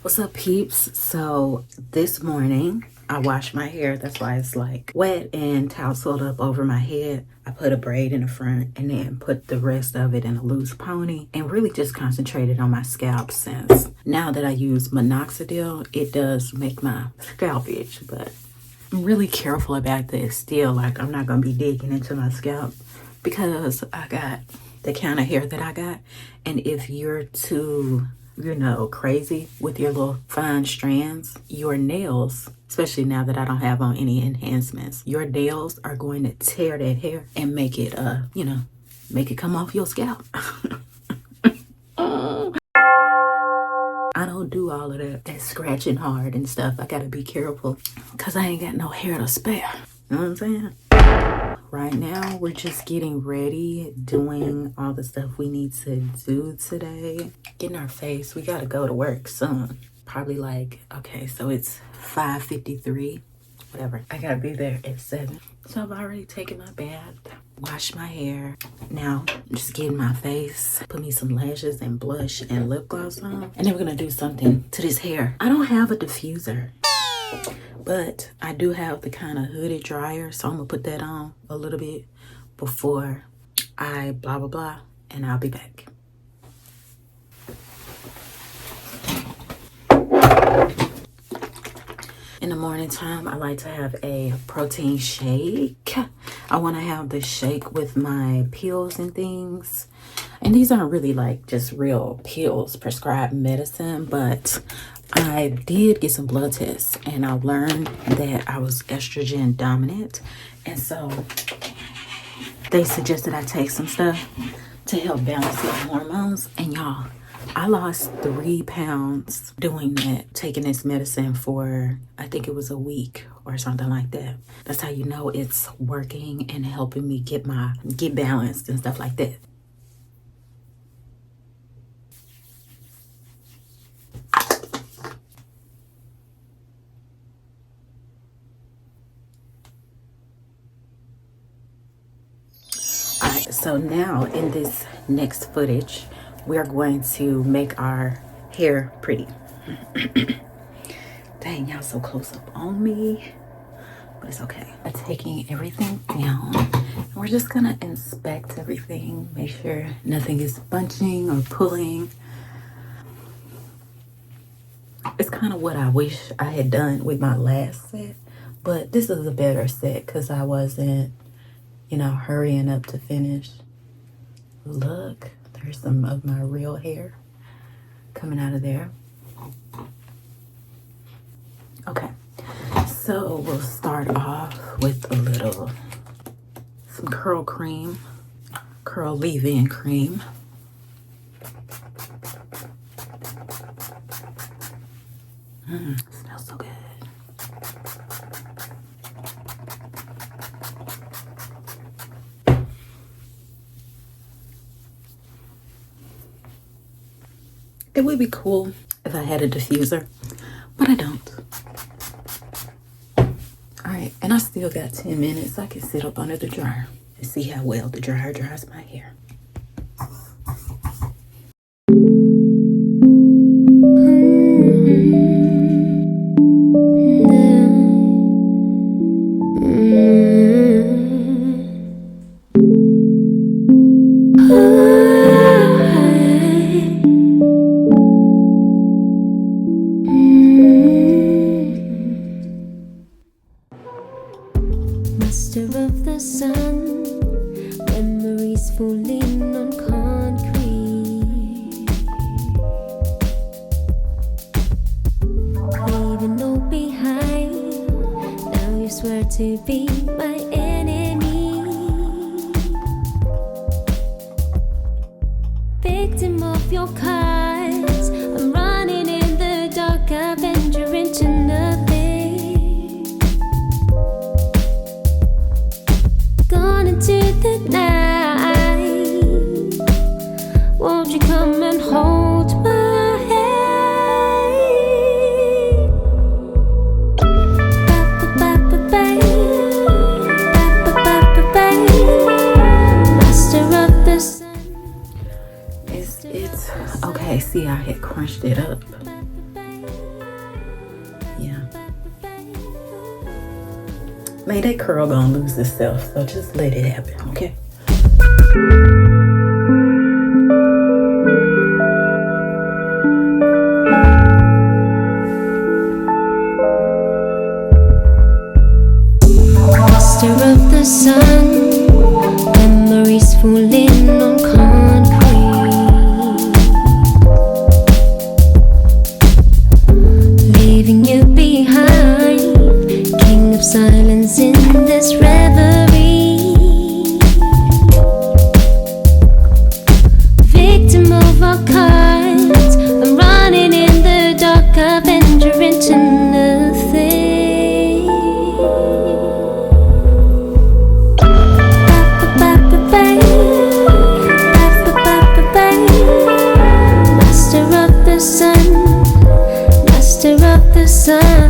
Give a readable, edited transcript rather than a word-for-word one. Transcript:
What's up, peeps? So this morning I washed my hair. That's why it's like wet and tousled up over my head. I put a braid in the front and then put the rest of it in a loose pony and really just concentrated on my scalp, since now that I use minoxidil, it does make my scalp itch. But I'm really careful about this still. Like, I'm not gonna be digging into my scalp because I got the kind of hair that I got. And if you're too crazy with your little fine strands, your nails, especially now that I don't have on any enhancements, your nails are going to tear that hair and make it, make it come off your scalp. I don't do all of that scratching hard and stuff. I gotta be careful because I ain't got no hair to spare. You know what I'm saying? Right now, we're just getting ready, doing all the stuff we need to do today. Getting our face. We gotta go to work soon. Probably like, okay, so it's 5:53, whatever. I gotta be there at 7. So I've already taken my bath, washed my hair. Now, I'm just getting my face, put me some lashes and blush and lip gloss on. And then we're gonna do something to this hair. I don't have a diffuser, but I do have the kind of hooded dryer, so I'm gonna put that on a little bit before I blah blah blah, and I'll be back. In the morning time, I like to have a protein shake. I want to have the shake with my pills and things. And these aren't really like just real pills, prescribed medicine, but I did get some blood tests and I learned that I was estrogen dominant. And so they suggested I take some stuff to help balance the hormones. And y'all, I lost 3 pounds doing that, taking this medicine for, I think it was a week or something like that. That's how you know it's working and helping me get balanced and stuff like that. Alright, so now in this next footage, we're going to make our hair pretty. Dang, y'all so close up on me, but it's okay. I'm taking everything down, and we're just gonna inspect everything, make sure nothing is bunching or pulling. It's kind of what I wish I had done with my last set, but this is a better set because I wasn't, hurrying up to finish. Look, there's some of my real hair coming out of there. Okay, so we'll start off with some curl cream, curl leave-in cream. Smells so good. It would be cool if I had a diffuser, but I don't. All right, and I still got 10 minutes. I can sit up under the dryer and see how well the dryer dries my hair. Of the sun, memories falling on concrete, leaving no behind. Now you swear to be my enemy, victim of your cards. I'm running in the dark, I venture into nothing. Into the night, won't you come and hold my hand? Master of the sun. It's okay. See, I had crunched it up. Man, that curl gonna lose itself, so just let it happen, okay? Master of the sun, memories falling on concrete, leaving you behind, king of silence in this reverie, victim of our cards. I'm running in the dark, I venture into nothing. Master of the sun, master of the sun.